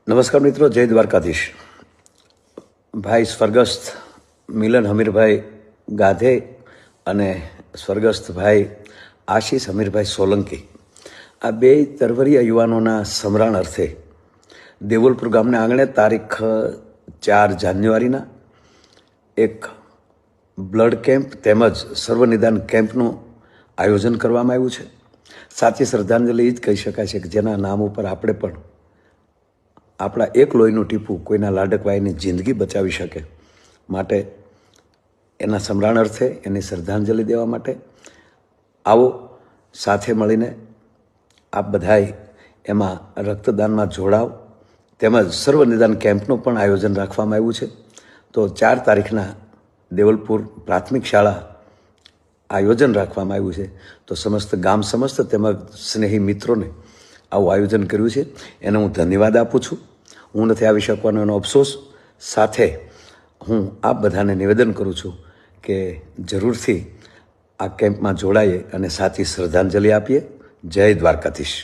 નમસ્કાર મિત્રો, જય દ્વારકાધીશ. ભાઈ સ્વર્ગસ્થ મિલન હમીરભાઈ ગાધે અને સ્વર્ગસ્થ ભાઈ આશીષ હમીરભાઈ સોલંકી, આ બે તરવરિયા યુવાનોના સમરણ અર્થે દેવલપુર ગામના આંગણે તારીખ 4 જાન્યુઆરીના એક બ્લડ કેમ્પ તેમજ સર્વનિદાન કેમ્પનું આયોજન કરવામાં આવ્યું છે. સાચી શ્રદ્ધાંજલિ એ જ કહી શકાય છે કે જેના નામ ઉપર આપણે પણ આપણા એક લોહીનું ટીપું કોઈના લાડકવાઈની જિંદગી બચાવી શકે, માટે એના સમરણ અર્થે એની શ્રદ્ધાંજલિ દેવા માટે આવો સાથે મળીને આપ બધાય એમાં રક્તદાનમાં જોડાવ. તેમજ સર્વનિદાન કેમ્પનું પણ આયોજન રાખવામાં આવ્યું છે. તો 4 તારીખના દેવલપુર પ્રાથમિક શાળા આયોજન રાખવામાં આવ્યું છે. તો સમસ્ત તેમજ સ્નેહી મિત્રોને આવું આયોજન કર્યું છે, એને હું ધન્યવાદ આપું છું. હું નથી આવી શકવાનો એનો અફસોસ સાથે હું આપ બધાને નિવેદન કરું છું કે જરૂરથી આ કેમ્પમાં જોડાઈએ અને સાચી શ્રદ્ધાંજલિ આપીએ. જય દ્વારકાધીશ.